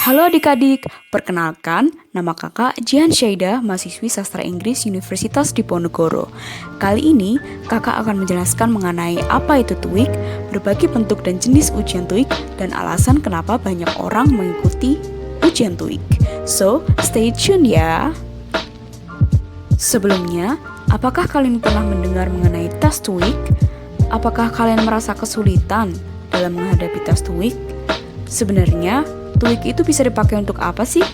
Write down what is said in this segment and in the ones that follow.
Halo adik-adik, perkenalkan nama kakak Jihan Syaida, mahasiswi sastra Inggris Universitas Diponegoro. Kali ini kakak akan menjelaskan mengenai apa itu TOEIC, berbagai bentuk dan jenis ujian TOEIC, dan alasan kenapa banyak orang mengikuti ujian TOEIC. So, stay tune ya! Sebelumnya, apakah kalian pernah mendengar mengenai tes TOEIC? Apakah kalian merasa kesulitan dalam menghadapi tes TOEIC? Sebenarnya, TOEIC itu bisa dipakai untuk apa sih?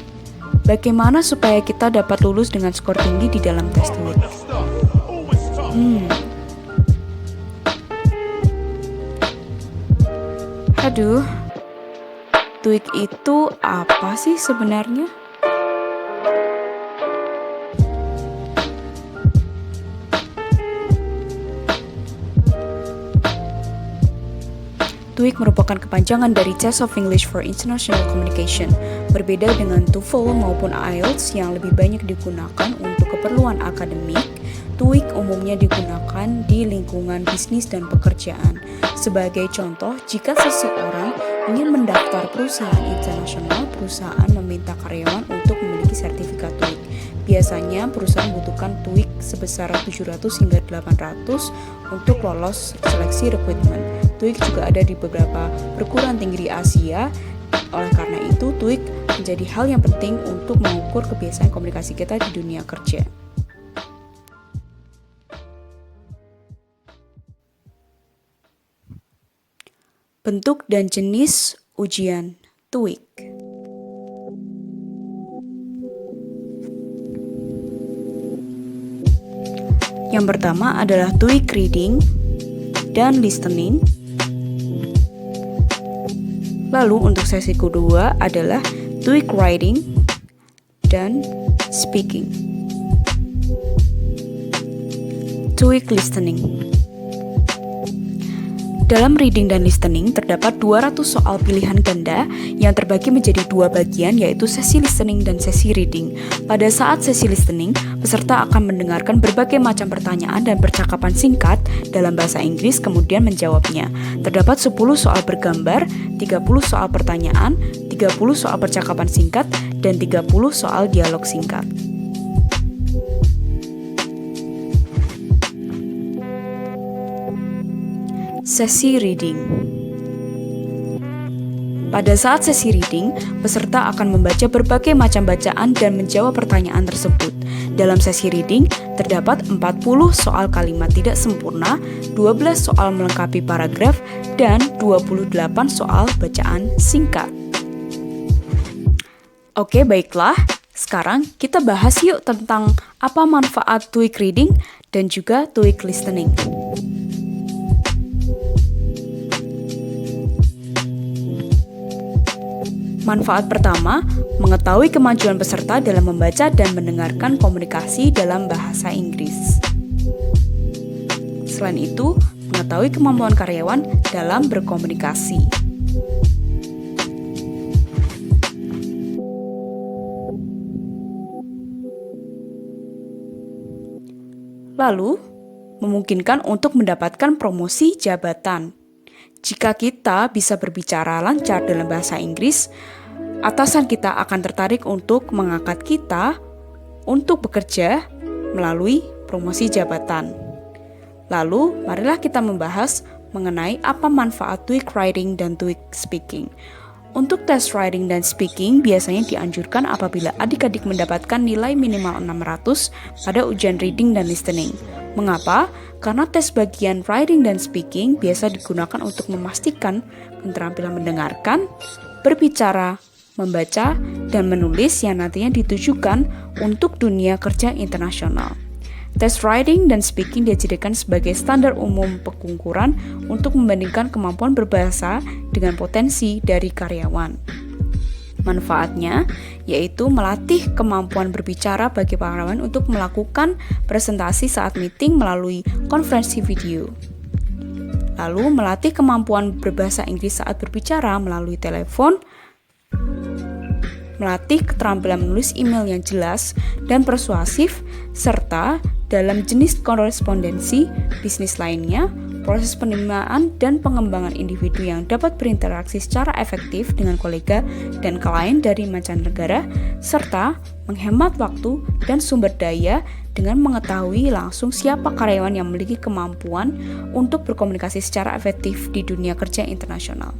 Bagaimana supaya kita dapat lulus dengan skor tinggi di dalam tes TOEIC? Aduh, TOEIC itu apa sih sebenarnya? TOEIC merupakan kepanjangan dari Test of English for International Communication. Berbeda dengan TOEFL maupun IELTS yang lebih banyak digunakan untuk keperluan akademik, TOEIC umumnya digunakan di lingkungan bisnis dan pekerjaan. Sebagai contoh, jika seseorang ingin mendaftar perusahaan internasional, perusahaan meminta karyawan untuk memiliki sertifikat TOEIC. Biasanya perusahaan membutuhkan TOEIC sebesar 700 hingga 800 untuk lolos seleksi rekrutmen. TOEIC juga ada di beberapa perguruan tinggi di Asia. Oleh karena itu, TOEIC menjadi hal yang penting untuk mengukur kebiasaan komunikasi kita di dunia kerja. Bentuk dan jenis ujian TOEIC. Yang pertama adalah TOEIC Reading dan Listening. Lalu untuk sesi kedua adalah TOEIC Writing dan Speaking. TOEIC Listening. Dalam reading dan listening terdapat 200 soal pilihan ganda yang terbagi menjadi dua bagian, yaitu sesi listening dan sesi reading. Pada saat sesi listening, peserta akan mendengarkan berbagai macam pertanyaan dan percakapan singkat dalam bahasa Inggris kemudian menjawabnya. Terdapat 10 soal bergambar, 30 soal pertanyaan, 30 soal percakapan singkat, dan 30 soal dialog singkat. Sesi reading. Pada saat sesi reading, peserta akan membaca berbagai macam bacaan dan menjawab pertanyaan tersebut. Dalam sesi reading, terdapat 40 soal kalimat tidak sempurna, 12 soal melengkapi paragraf, dan 28 soal bacaan singkat. Oke, baiklah. Sekarang kita bahas yuk tentang apa manfaat TOEIC Reading dan juga TOEIC Listening. Manfaat pertama, mengetahui kemajuan peserta dalam membaca dan mendengarkan komunikasi dalam bahasa Inggris. Selain itu, mengetahui kemampuan karyawan dalam berkomunikasi. Lalu, memungkinkan untuk mendapatkan promosi jabatan. Jika kita bisa berbicara lancar dalam bahasa Inggris, atasan kita akan tertarik untuk mengangkat kita untuk bekerja melalui promosi jabatan. Lalu, marilah kita membahas mengenai apa manfaat TOEIC Writing dan TOEIC Speaking. Untuk tes writing dan speaking biasanya dianjurkan apabila adik-adik mendapatkan nilai minimal 600 pada ujian reading dan listening. Mengapa? Karena tes bagian writing dan speaking biasa digunakan untuk memastikan keterampilan mendengarkan, berbicara, membaca, dan menulis yang nantinya ditujukan untuk dunia kerja internasional. Tes writing dan speaking dijadikan sebagai standar umum pengukuran untuk membandingkan kemampuan berbahasa dengan potensi dari karyawan. Manfaatnya yaitu melatih kemampuan berbicara bagi karyawan untuk melakukan presentasi saat meeting melalui konferensi video. Lalu melatih kemampuan berbahasa Inggris saat berbicara melalui telepon, melatih keterampilan menulis email yang jelas dan persuasif, serta dalam jenis korespondensi bisnis lainnya proses penerimaan dan pengembangan individu yang dapat berinteraksi secara efektif dengan kolega dan klien dari mancanegara, serta menghemat waktu dan sumber daya dengan mengetahui langsung siapa karyawan yang memiliki kemampuan untuk berkomunikasi secara efektif di dunia kerja internasional.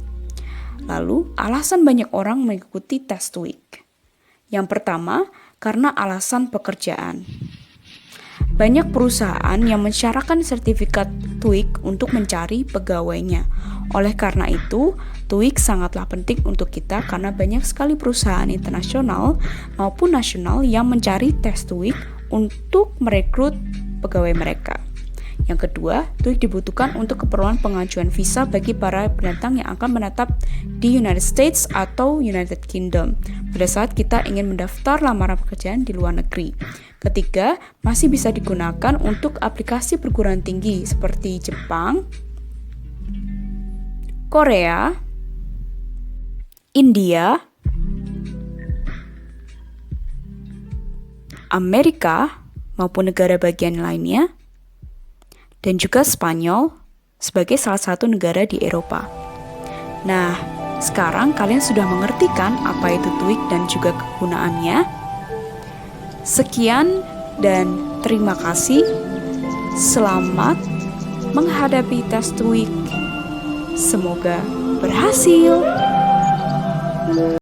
Lalu, alasan banyak orang mengikuti tes TOEIC. Yang pertama, karena alasan pekerjaan. Banyak perusahaan yang mensyaratkan sertifikat TOEIC untuk mencari pegawainya. Oleh karena itu, TOEIC sangatlah penting untuk kita karena banyak sekali perusahaan internasional maupun nasional yang mencari tes TOEIC untuk merekrut pegawai mereka. Yang kedua, TOEIC dibutuhkan untuk keperluan pengajuan visa bagi para pendatang yang akan menetap di United States atau United Kingdom pada saat kita ingin mendaftar lamaran pekerjaan di luar negeri. Ketiga, masih bisa digunakan untuk aplikasi perguruan tinggi seperti Jepang, Korea, India, Amerika, maupun negara bagian lainnya, dan juga Spanyol sebagai salah satu negara di Eropa. Nah, sekarang kalian sudah mengerti kan apa itu TOEIC dan juga kegunaannya? Sekian dan terima kasih. Selamat menghadapi tes TOEIC. Semoga berhasil.